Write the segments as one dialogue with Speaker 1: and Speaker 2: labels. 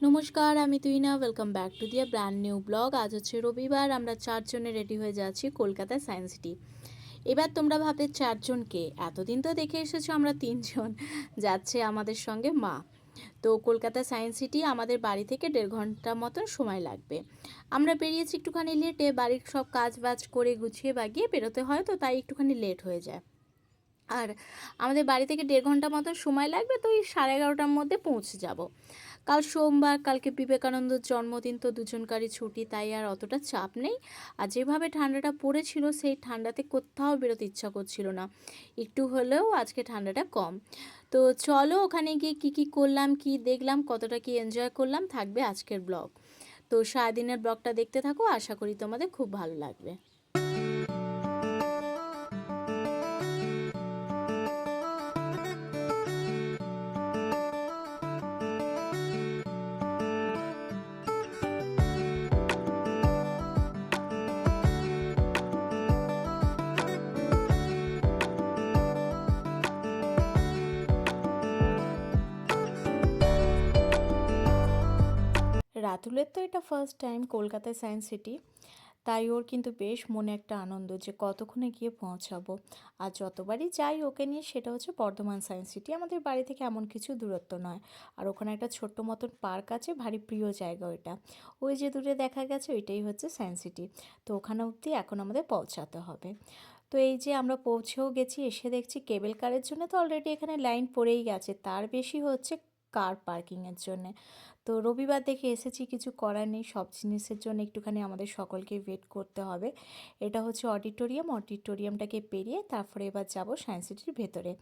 Speaker 1: নমস্কার, আমি Tuhina. Welcome back to দিয়া ব্র্যান্ড নিউ ব্লগ। আজ হচ্ছে রবিবার, আমরা চারজনে রেডি হয়ে যাচ্ছি কলকাতা সায়েন্স সিটি। এবার তোমরা ভাববে চারজনকে, এতদিন তো দেখে এসেছো আমরা তিনজন, যাচ্ছে আমাদের সঙ্গে মা। তো কলকাতা সায়েন্স সিটি আমাদের বাড়ি থেকে 1.5 ঘন্টা মতন সময় লাগবে। আমরা বেরিয়েছি একটুখানি লেটে, বাড়ির সব কাজ বাজ করে গুছিয়ে বাগিয়ে বেরোতে হয়, তো তাই একটুখানি লেট হয়ে যায়। আর আমাদের বাড়ি থেকে 1.5 ঘন্টা মতন সময় লাগবে, তো এই 11:30টার মধ্যে পৌঁছে যাব। কাল সোমবার, কালকে বিবেকানন্দর জন্মদিন, তো দুজনকারই ছুটি, তাই আর অতটা চাপ নেই। আর যেভাবে ঠান্ডাটা পড়েছিল, সেই ঠান্ডাতে কোথাও বেরোতে ইচ্ছা করছিল না। একটু হলেও আজকে ঠান্ডাটা কম। তো চলো ওখানে গিয়ে কী কী করলাম, কি দেখলাম, কতটা কি এনজয় করলাম, থাকবে আজকের ব্লগ। তো সারাদিনের ব্লগটা দেখতে থাকো, আশা করি তোমাদের খুব ভালো লাগবে। রাতুলের তো এটা ফার্স্ট টাইম কলকাতায় সায়েন্স সিটি, তাই ওর কিন্তু বেশ মনে একটা আনন্দ যে কতক্ষণে গিয়ে পৌঁছাবো। আর যতবারই যাই ওকে নিয়ে, সেটা হচ্ছে বর্ধমান সায়েন্স সিটি, আমাদের বাড়ি থেকে এমন কিছু দূরত্ব নয়। আর ওখানে একটা ছোট্ট মতন পার্ক আছে, ভারী প্রিয় জায়গা ওইটা। ওই যে দূরে দেখা গেছে, ওইটাই হচ্ছে সায়েন্স সিটি। তো ওখানে অবধি এখন আমাদের পৌঁছাতে হবে। তো এই যে আমরা পৌঁছেও গেছি, এসে দেখছি কেবল কারের জন্য তো অলরেডি এখানে লাইন পড়েই গেছে, তার বেশি হচ্ছে কার পার্কিংয়ের জন্যে। তো রবিবার দেখে এসেছি, কিছু করার নেই, সব জিনিসের জন্য একটুখানি আমাদের সকলকে ওয়েট করতে হবে। এটা হচ্ছে অডিটোরিয়ামটাকে পেরিয়ে তারপরে এবার যাব সায়েন্স সিটির ভেতরে।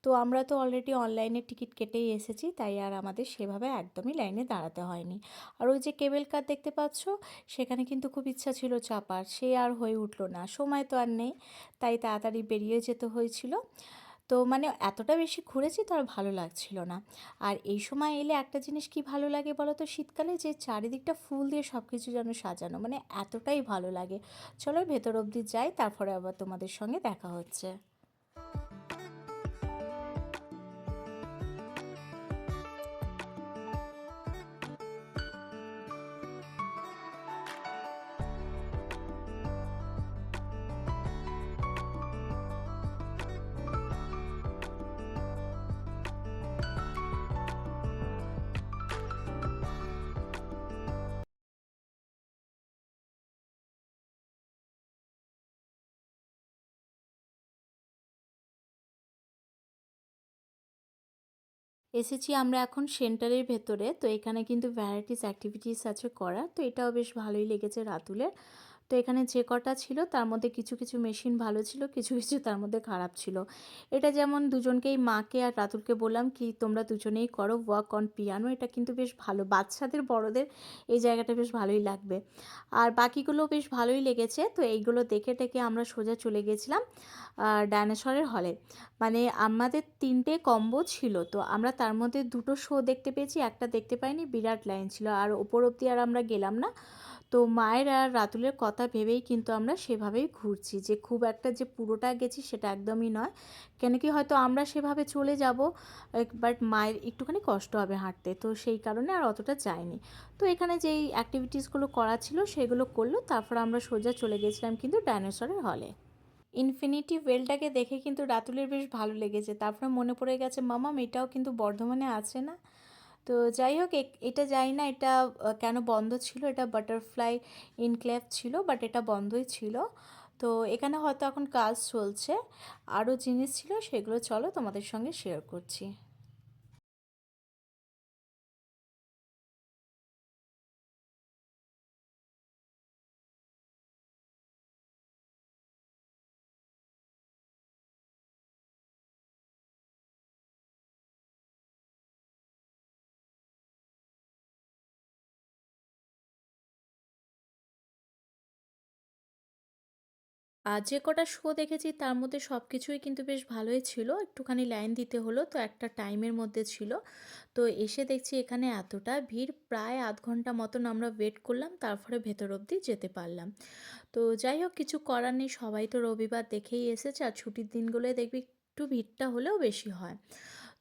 Speaker 1: তো আমরা তো অলরেডি অনলাইনে টিকিট কেটেই এসেছি, তাই আর আমাদের সেভাবে একদমই লাইনে দাঁড়াতে হয়নি। আর ওই যে কেবল কার দেখতে পাচ্ছ, সেখানে কিন্তু খুব ইচ্ছা ছিল চাপার, সে আর হয়ে উঠলো না, সময় তো আর নেই, তাই তাড়াতাড়ি বেরিয়ে যেতে হয়েছিল। তো মানে এতটা বেশি ঘুরেছি তো আর ভালো লাগছিল না। আর এই সময় এলে একটা জিনিস কি ভালো লাগে বলো তো, শীতকালে যে চারিদিকটা ফুল দিয়ে সব কিছু যেন সাজানো, মানে এতটাই ভালো লাগে। চলো ভেতর অবধি যাই, তারপরে আবার তোমাদের সঙ্গে দেখা হচ্ছে। এসেছি আমরা এখন সেন্টারের ভেতরে, তো এখানে কিন্তু ভ্যারাইটিস অ্যাক্টিভিটিস আছে করা, তো এটাও বেশ ভালোই লেগেছে রাতুলের। তো এখানে যে কটা ছিল তার মধ্যে কিছু কিছু মেশিন ভালো ছিল, কিছু কিছু তার মধ্যে খারাপ ছিল। এটা যেমন দুজনকেই, মাকে আর রাতুলকে বললাম কি তোমরা দুজনেই করো ওয়ার্ক অন পিয়ানো, এটা কিন্তু বেশ ভালো, বাচ্চাদের বড়দের এই জায়গাটা বেশ ভালোই লাগবে। আর বাকিগুলো বেশ ভালোই লেগেছে। তো এইগুলো দেখে টেকে আমরা সোজা চলে গেছিলাম ডায়নোসরের হলে। মানে আমাদের 3টে কম্বো ছিল, তো আমরা তার মধ্যে 2টো শো দেখতে পেয়েছি, একটা দেখতে পাইনি, বিরাট লাইন ছিল, আর ওপর অবধি আর আমরা গেলাম না। তো মায়ের আর রাতুলের কথা ভেবেই কিন্তু আমরা সেভাবেই ঘুরছি, যে খুব একটা যে পুরোটা গেছি সেটা একদমই নয়। কেন কি হয়তো আমরা সেভাবে চলে যাব, বাট মায়ের একটুখানি কষ্ট হবে হাঁটতে, তো সেই কারণে আর অতটা যায়নি। তো এখানে যেই অ্যাক্টিভিটিসগুলো করা ছিল সেগুলো করলো, তারপর আমরা সোজা চলে গেছিলাম কিন্তু ডাইনোসরের হলে। ইনফিনিটি ওয়েলটাকে দেখে কিন্তু রাতুলের বেশ ভালো লেগেছে, তারপরে মনে পড়ে গেছে মামাম এটাও কিন্তু বর্ধমানে আছে না। তো যাই হোক, এটা জানি না এটা কেন বন্ধ ছিল, এটা বাটারফ্লাই ইনক্লেভ ছিল, বাট এটা বন্ধই ছিল। তো এখানে হয়তো এখন কাজ চলছে, আরও জিনিস ছিল, সেগুলো চলো তোমাদের সঙ্গে শেয়ার করছি। আর যে কটা শো দেখেছি তার মধ্যে সব কিছুই কিন্তু বেশ ভালোই ছিল, একটুখানি লাইন দিতে হলো, তো একটা টাইমের মধ্যে ছিল। তো এসে দেখছি এখানে এতটা ভিড়, প্রায় আধ ঘন্টা মতন আমরা ওয়েট করলাম, তারপরে ভেতর অবধি যেতে পারলাম। তো যাই হোক, কিছু করার নেই, সবাই তো রবিবার দেখেই এসেছে, আর ছুটির দিনগুলোয় দেখবি একটু ভিড়টা হলেও বেশি হয়।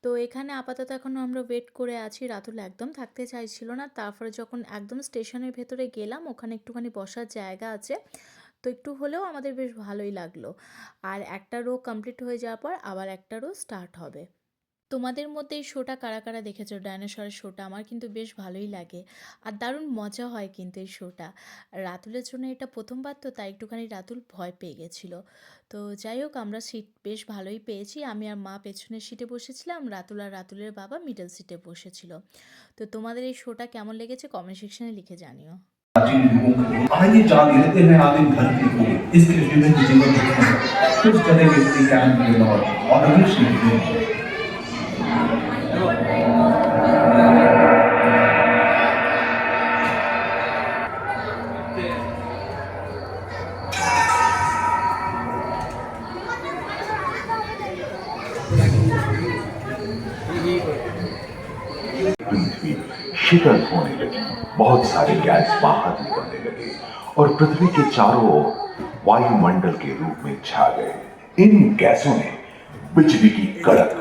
Speaker 1: তো এখানে আপাতত এখনও আমরা ওয়েট করে আছি। রাতুল একদম থাকতে চাইছিল না। তারপরে যখন একদম স্টেশনের ভেতরে গেলাম, ওখানে একটুখানি বসার জায়গা আছে। তো একটু হলেও আমাদের বেশ ভালোই লাগলো। আর একটা রো কমপ্লিট হয়ে যাওয়ার পর আবার একটা রো স্টার্ট হবে। তোমাদের মধ্যে এই শোটা কারা কারা দেখেছো, ডায়নোসরের শোটা? আমার কিন্তু বেশ ভালোই লাগে আর দারুণ মজা হয় কিন্তু এই শোটা। রাতুলের জন্য এটা প্রথমবার, তো তাই একটুখানি রাতুল ভয় পেয়ে গেছিলো। তো যাই হোক, আমরা সিট বেশ ভালোই পেয়েছি। আমি আর মা পেছনের সিটে বসেছিলাম, রাতুল আর রাতুলের বাবা মিডল সিটে বসেছিল। তো তোমাদের এই শোটা কেমন লেগেছে কমেন্ট সেকশনে লিখে জানিও।
Speaker 2: प्राचीन युगों के आइए जान लेते हैं आदिम धरती को, इसके विभिन्न जीवन रचना कुछ जगह व्यक्ति कैन और अगले सीखते हैं।
Speaker 3: पृथ्वी शीतल होने लगी, बहुत सारे गैस बाहर निकलने लगे और पृथ्वी के चारों ओर वायुमंडल के रूप में छा गए। इन गैसों ने बिजली की कड़क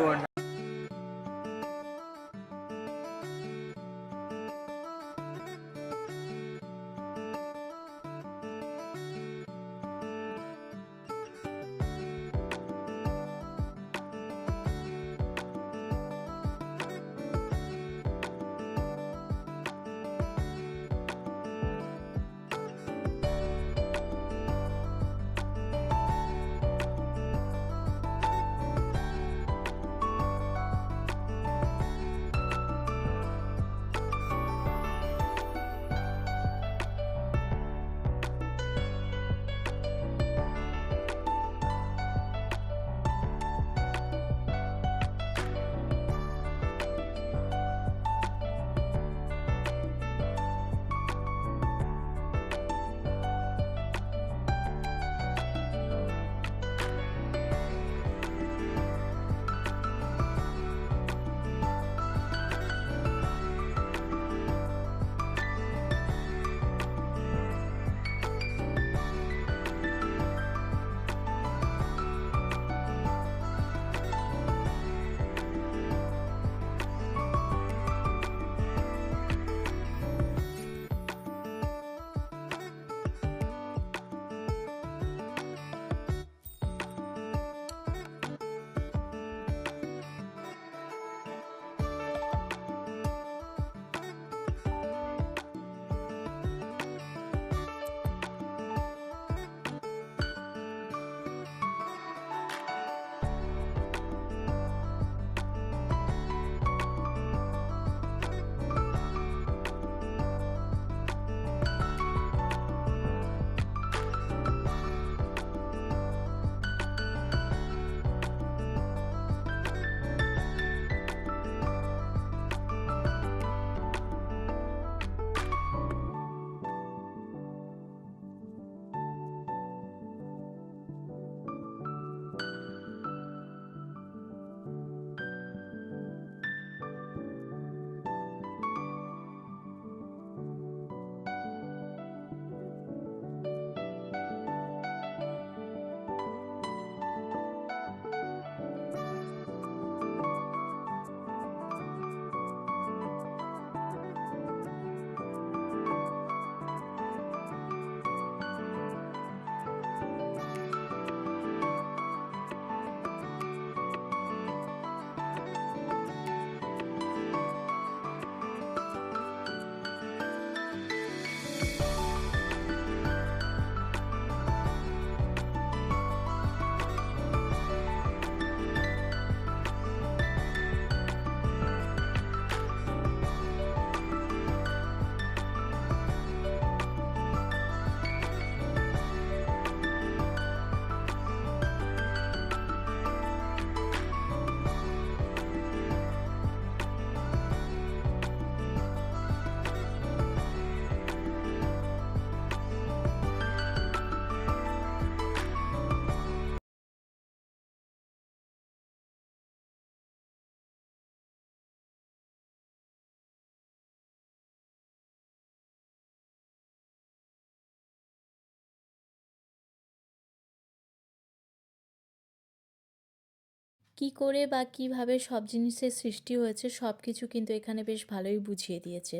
Speaker 1: কি করে বা কিভাবে সব জিনিসের সৃষ্টি হয়েছে সব কিছু কিন্তু এখানে বেশ ভালোই বুঝিয়ে দিয়েছে।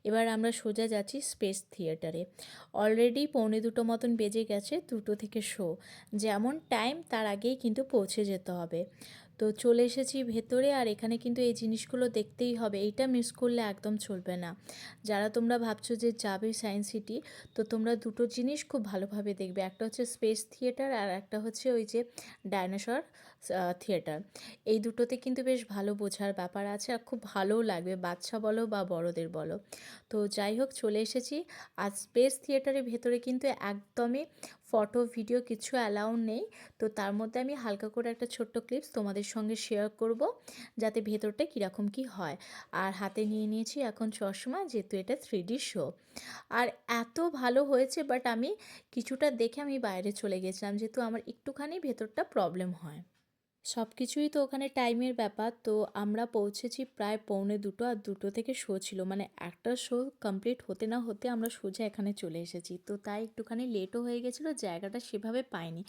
Speaker 1: এবার আমরা সোজা যাচ্ছি স্পেস থিয়েটারে। অলরেডি 1:45 মতন বেজে গেছে, 2টো থেকে শো। যেমন টাইম তার আগেই কিন্তু পৌঁছে যেতে হবে। তো চলে এসেছি ভেতরে, আর এখানে কিন্তু এই জিনিসগুলো দেখতেই হবে, এইটা মিস করলে একদম চলবে না। যারা তোমরা ভাবছো যে যাবে সায়েন্স সিটি, তো তোমরা দুটো জিনিস খুব ভালোভাবে দেখবে, একটা হচ্ছে স্পেস থিয়েটার আর একটা হচ্ছে ওই যে ডাইনোসর থিয়েটার। এই দুটোতে কিন্তু বেশ ভালো বোঝার ব্যাপার আছে, আর খুব ভালোও লাগবে, বাচ্চা বলো বা বড়দের বলো। তো যাই হোক, চলে এসেছি। আর স্পেস থিয়েটারের ভেতরে কিন্তু একদমই ফটো ভিডিও কিছু অ্যালাউ নেই। তো তার মধ্যে আমি হালকা করে একটা ছোট্ট ক্লিপস তোমাদের সঙ্গে শেয়ার করব, যাতে ভেতরটা কীরকম কী হয়। আর হাতে নিয়ে নিয়েছি এখন চশমা, যেহেতু এটা 3D শো। আর এত ভালো হয়েছে, বাট আমি কিছুটা দেখে আমি বাইরে চলে গেছিলাম, যেহেতু আমার একটুখানি ভেতরটা প্রবলেম হয়। সব কিছুই তো ওখানে টাইমের ব্যাপার। তো আমরা পৌঁছেছি প্রায় 1:45, আর 2টো থেকে শো ছিল, মানে একটা শো কমপ্লিট হতে না হতে আমরা সোজা এখানে চলে এসেছি। তো তাই একটুখানি লেটও হয়ে গেছিলো, জায়গাটা সেভাবে পাইনি।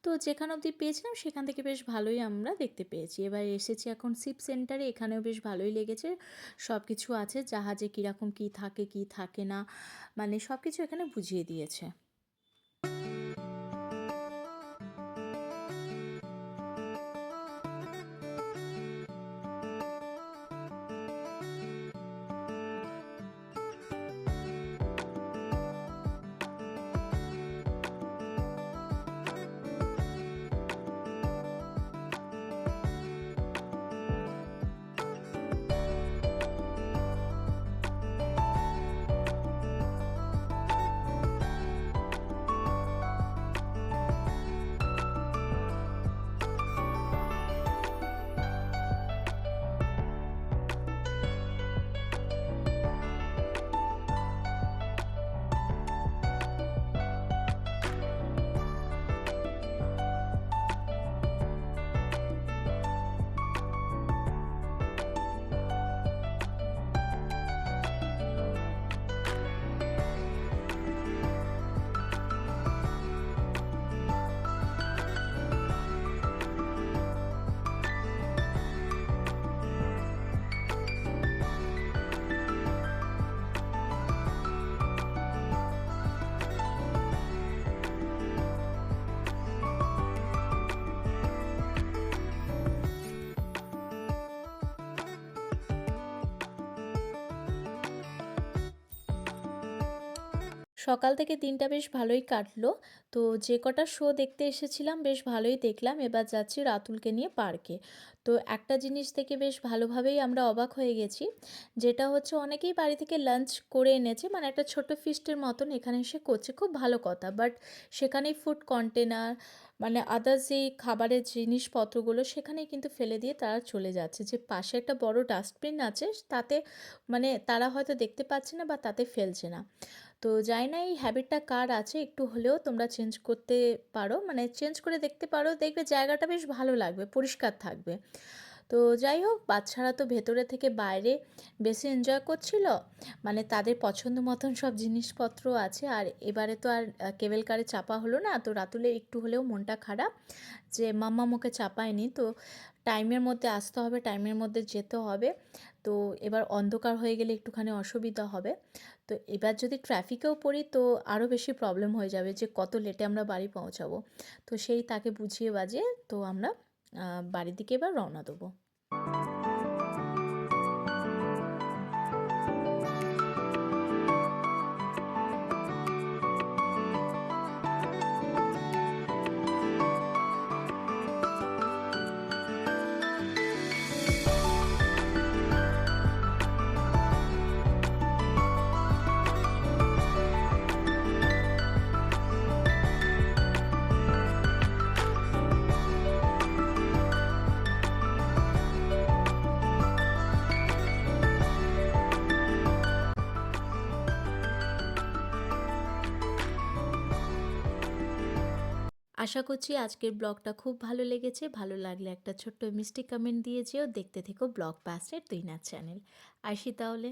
Speaker 1: তো যেখানে অবধি পেয়েছিলাম সেখান থেকে বেশ ভালোই আমরা দেখতে পেয়েছি। এবার এসেছি এখন শিপ সেন্টারে, এখানেও বেশ ভালোই লেগেছে। সব কিছু আছে, জাহাজে কীরকম কী থাকে কী থাকে না, মানে সব কিছু এখানে বুঝিয়ে দিয়েছে। সকাল থেকে দিনটা বেশ ভালোই কাটলো। তো যে কটা শো দেখতে এসেছিলাম বেশ ভালোই দেখলাম। এবার যাচ্ছি রাতুলকে নিয়ে পার্কে। তো একটা জিনিস থেকে বেশ ভালোভাবেই আমরা অবাক হয়ে গেছি, যেটা হচ্ছে অনেকেই বাড়ি থেকে লাঞ্চ করে এনেছে, মানে একটা ছোটো ফিস্টের মতন এখানে এসে করছে, খুব ভালো কথা। বাট সেখানেই ফুড কন্টেনার, মানে আদার্স যেই খাবারের জিনিসপত্রগুলো সেখানেই কিন্তু ফেলে দিয়ে তারা চলে যাচ্ছে। যে পাশে একটা বড় ডাস্টবিন আছে, তাতে মানে তারা হয়তো দেখতে পাচ্ছে না বা তাতে ফেলছে না। তো জানি না এই হ্যাবিটটা কার আছে, একটু হলেও তোমরা চেঞ্জ করতে পারো, মানে চেঞ্জ করে দেখতে পারো, দেখবে জায়গাটা বেশ ভালো লাগবে, পরিষ্কার থাকবে। তো যাই হোক, বাচ্চারা তো ভেতরে থেকে বাইরে বেশি এনজয় করছিল, মানে তাদের পছন্দ মতন সব জিনিসপত্র আছে। আর এবারে তো আর কেবল কারে চাপা হলো না, তো রাতুলের একটু হলেও মনটা খারাপ যে মাম্মা মুখে চাপায়নি। তো টাইমের মধ্যে আসতে হবে, টাইমের মধ্যে যেতে হবে। তো এবার অন্ধকার হয়ে গেলে একটুখানি অসুবিধা হবে। তো এবার যদি ট্রাফিকেও পড়ি তো আরও বেশি প্রবলেম হয়ে যাবে, যে কত লেটে আমরা বাড়ি পৌঁছাবো। তো সেই তাকে বুঝিয়ে বাজিয়ে তো আমরা বাড়ির দিকে এবার রওনা দেবো। আশা করছি আজকের ব্লগটা খুব ভালো লেগেছে। ভালো লাগলে একটা ছোট্ট মিষ্টি কমেন্ট দিয়ে যেও। দেখতে থেকো ব্লগ পাসের তুই না চ্যানেল। আসি তাহলে।